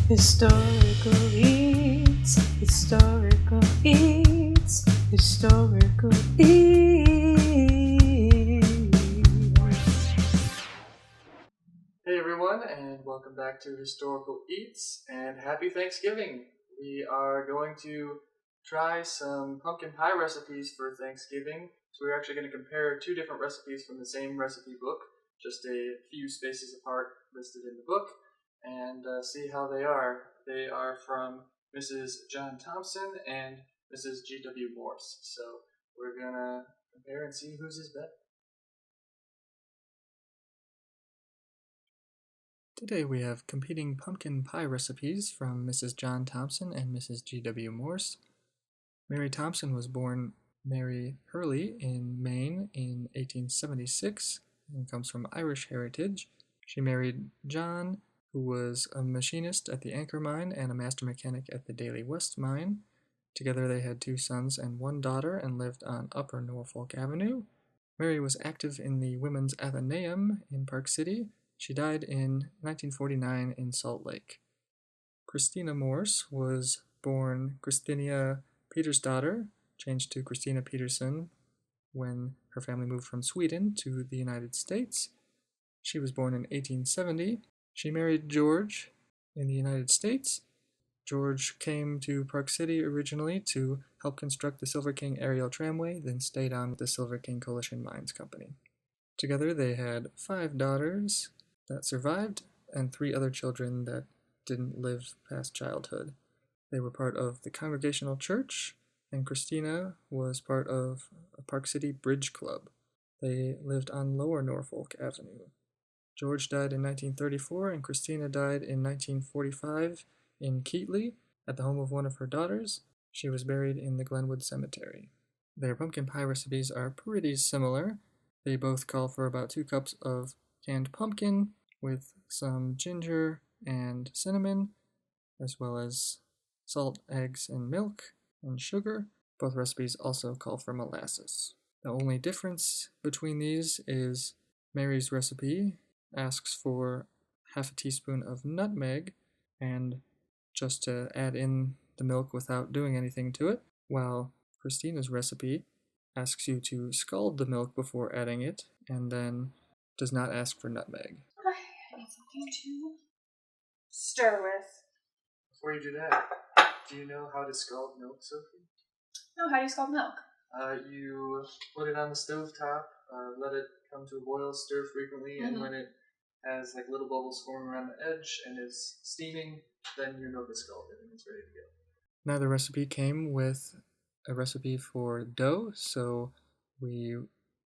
Historical Eats, Historical Eats, Historical Eats. Hey everyone, and welcome back to Historical Eats, and happy Thanksgiving! We are going to try some pumpkin pie recipes for Thanksgiving. So we're actually going to compare two different recipes from the same recipe book, just a few spaces apart listed in the book, and see how they are. They are from Mrs. John Thompson and Mrs. G.W. Morse. So we're going to compare and see whose is better. Today we have competing pumpkin pie recipes from Mrs. John Thompson and Mrs. G.W. Morse. Mary Thompson was born Mary Hurley in Maine in 1876 and comes from Irish heritage. She married John, who was a machinist at the Anchor Mine and a master mechanic at the Daily West Mine. Together they had 2 sons and 1 daughter and lived on Upper Norfolk Avenue. Mary was active in the Women's Athenaeum in Park City. She died in 1949 in Salt Lake. Christina Morse was born Christina Petersdotter, changed to Christina Peterson when her family moved from Sweden to the United States. She was born in 1870. She married George in the United States. George came to Park City originally to help construct the Silver King Aerial Tramway, then stayed on with the Silver King Coalition Mines Company. Together they had 5 daughters that survived and 3 other children that didn't live past childhood. They were part of the Congregational Church, and Christina was part of a Park City Bridge Club. They lived on Lower Norfolk Avenue. George died in 1934, and Christina died in 1945 in Keatley at the home of one of her daughters. She was buried in the Glenwood Cemetery. Their pumpkin pie recipes are pretty similar. They both call for about 2 cups of canned pumpkin with some ginger and cinnamon, as well as salt, eggs, and milk, and sugar. Both recipes also call for molasses. The only difference between these is Mary's recipe asks for half a teaspoon of nutmeg and just to add in the milk without doing anything to it, while Christina's recipe asks you to scald the milk before adding it and then does not ask for nutmeg. I need something to stir with. Before you do that, do you know how to scald milk, Sophie? No, how do you scald milk? You put it on the stove top, let it come to a boil, stir frequently, and when it has like little bubbles forming around the edge and is steaming, then your milk is scalded and it's ready to go. Now the recipe came with a recipe for dough, so we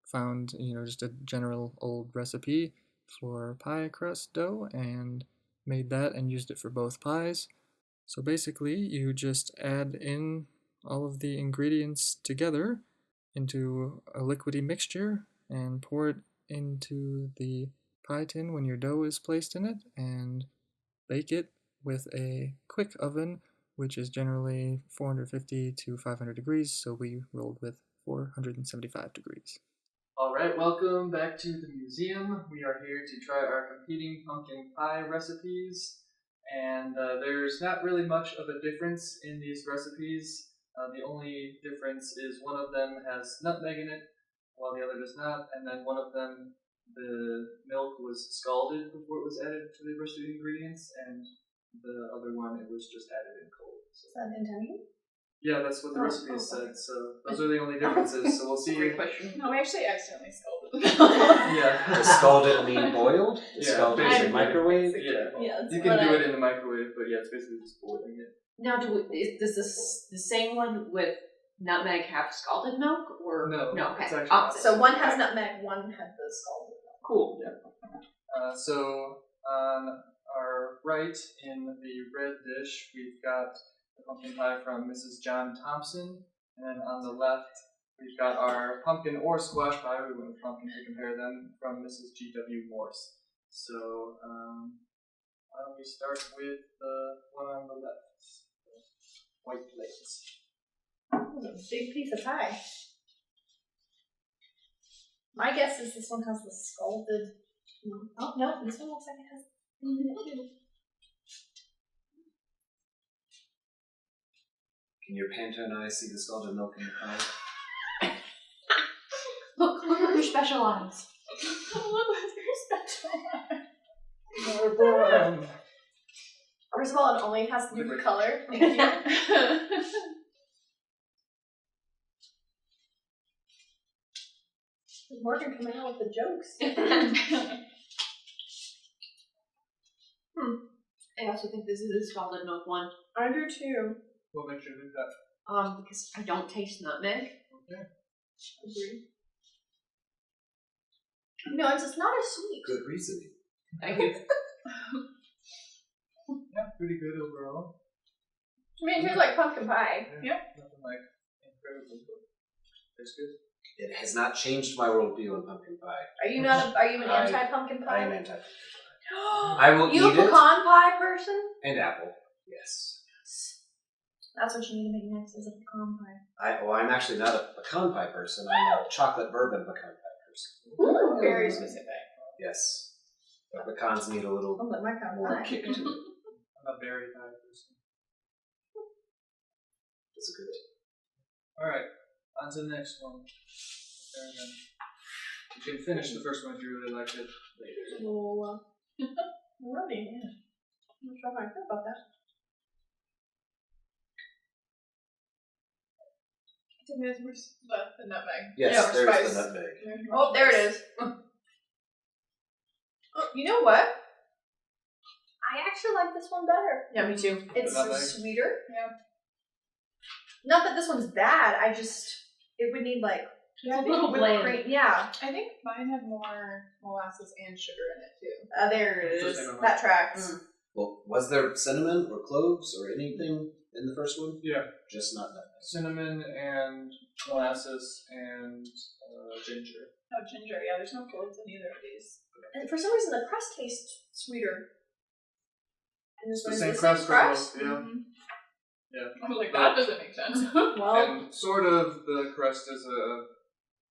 found, just a general old recipe for pie crust dough and made that and used it for both pies. So basically, you just add in all of the ingredients together into a liquidy mixture and pour it into the pie tin when your dough is placed in it and bake it with a quick oven, which is generally 450 to 500 degrees, so we rolled with 475 degrees. Alright, welcome back to the museum. We are here to try our competing pumpkin pie recipes, and there's not really much of a difference in these recipes. The only difference is one of them has nutmeg in it, while the other does not, and then one of them, the milk was scalded before it was added to the rest of the ingredients, and the other one, it was just added in cold. So. Is that Italian? Yeah, that's what the recipe said, so those are the only differences, so we'll see. Great question. No, we actually accidentally scalded. Yeah. Does scalded mean boiled? Does Yeah, scalded mean basically. microwave? Yeah, you can do it in the microwave, but yeah, it's basically just boiling it. Now, does the same one with nutmeg have scalded milk, or no? Okay. It's actually opposite. So one has nutmeg, one had the scalded milk. Cool. Yeah. So on our right in the red dish, we've got the pumpkin pie from Mrs. John Thompson, and then on the left, we've got our pumpkin or squash pie. We went with pumpkin to compare them from Mrs. G.W. Morse. So why don't we start with the one on the left, the white plate. That was a big piece of pie. My guess is this one has the scalded. Oh no, this one looks like it has. Can your Panta and I see the scalded milk in the pie? Look at your special eyes. Look at your special eye. First of all, it only has to do with color. Thank you. Morgan coming out with the jokes. I also think this is a scalded milk one. I do too. What makes you think that? Because I don't taste nutmeg. Okay. Agree. No, it's just not as sweet. Good reasoning. Thank you. Yeah, pretty good overall. I mean, it tastes like pumpkin pie. Yeah. Nothing like incredible, but it's good. It has not changed my worldview on pumpkin pie. Are you not? Are you an I- anti-pumpkin I pie? am anti. I will You a eat it. pecan pie person? And apple. Yes. That's what you need to make next is a pecan pie. I'm actually not a pecan pie person. I'm a chocolate bourbon pecan pie person. Ooh. Very specific. Yes. The pecans need a little I'll let my pecan more pie. kick to it. I'm a berry pie person. It's good. Alright, on to the next one. And then you can finish the first one if you really liked it later. Well, alrighty, yeah. I'm not sure how I feel about that. Where's the nutmeg? Yes, Yeah, there's spice. the nutmeg. Oh, there it is. Oh, you know what? I actually like this one better. Yeah, me too. It's nutmeg? sweeter. Yeah. Not that this one's bad. It would need like It's a little whipped bland. cream. Yeah. I think mine had more molasses and sugar in it too. There it It's the is. same amount. That tracks. Well, was there cinnamon or cloves or anything in the first one? Yeah. Just not nutmeg. Cinnamon and molasses and ginger. Oh, ginger. Yeah, there's no cloves in either of these. And for some reason, the crust tastes sweeter. And this It's the one same is crust for crust. both, yeah. Mhm. Yeah. I was like, that doesn't make sense. Well, And sort of the crust is a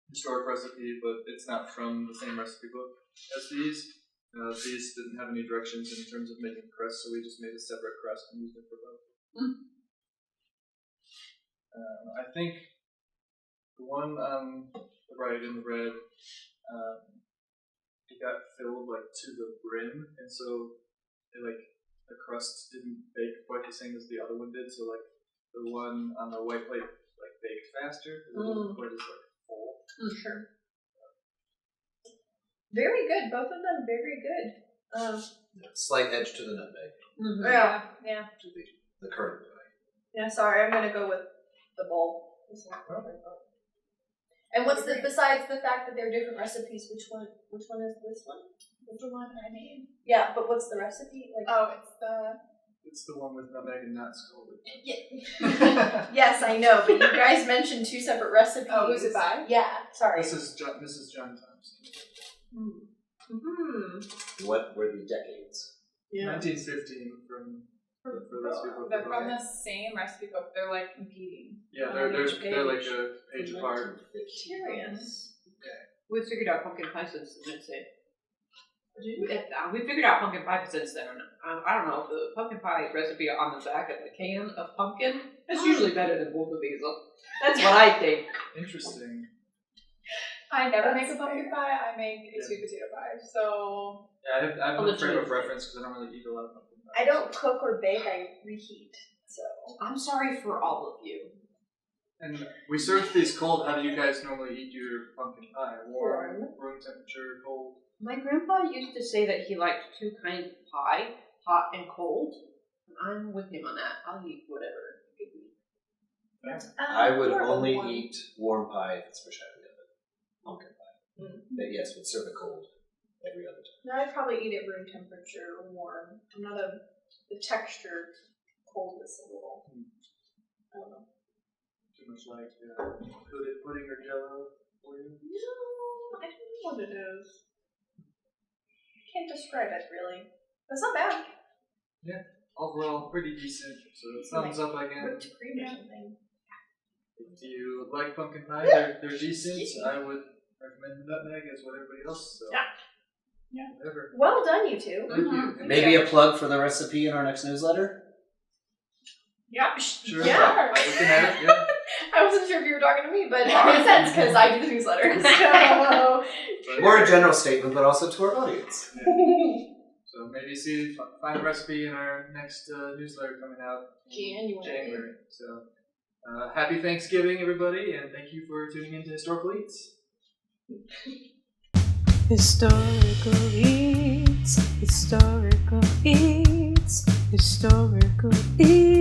historic recipe, but it's not from the same recipe book as these. These didn't have any directions in terms of making crust, so we just made a separate crust and used it for both. I think the one on the right in the red, it got filled like to the brim, and so it, like the crust didn't bake quite the same as the other one did. So like the one on the white plate like baked faster, it wasn't quite as like full. sure. Very good. Both of them very good. Slight edge to the nutmeg. Yeah. To the current pie. Yeah, sorry, I'm gonna go with the bowl. And what's besides the fact that they're different recipes, which one is this one? What's the one I made? Yeah, but what's the recipe? Like Oh, It's the one with nutmeg and not scalded. yes, I know, but you guys mentioned two separate recipes. Oh, who's it by? Yeah, sorry. This is Mrs. John Thompson. What were the decades? 1915 from the recipe book. they're from the same recipe book. They're like competing. Yeah, they're like a page apart. Curious. We figured out pumpkin pie since then. We figured out pumpkin pie since then. I don't know, the pumpkin pie recipe on the back of the can of pumpkin is usually better than both of these. That's what I think. Interesting. I never make a pumpkin pie. I make a sweet potato pie. So Yeah, I have no frame of reference because I don't really eat a lot of pumpkin pie. I don't cook or bake, I reheat. So I'm sorry for all of you. And we serve these cold. How do you guys normally eat your pumpkin pie? Warm, room temperature, cold? My grandpa used to say that he liked two kinds of pie, hot and cold. And I'm with him on that. I'll eat whatever. I would more of a only warm- eat warm pie if it's fresh out of the oven. Pumpkin pie. But yes, would serve it cold every other time. No, I'd probably eat it room temperature or warm. I'm not the texture cold is a little. I don't know. Too much like pudding or jello for you? No, I don't know what it is. Can't describe it really. It's not bad. Overall, pretty decent. So thumbs up again. Whipped cream or something. If you like pumpkin pie, they're decent. I would recommend the nutmeg as what everybody else. So Yeah. Whatever. Well done, you two. Thank you. Maybe a plug for the recipe in our next newsletter? Yeah. Sure. Yeah. I'm looking at it, yeah. I wasn't sure if you were talking to me, but that makes sense because I do the newsletter. So. More a general statement, but also to our audience. So maybe find a recipe in our next newsletter coming out in January. So happy Thanksgiving, everybody, and thank you for tuning into Historical Eats. Historical Eats, Historical Eats, Historical Eats.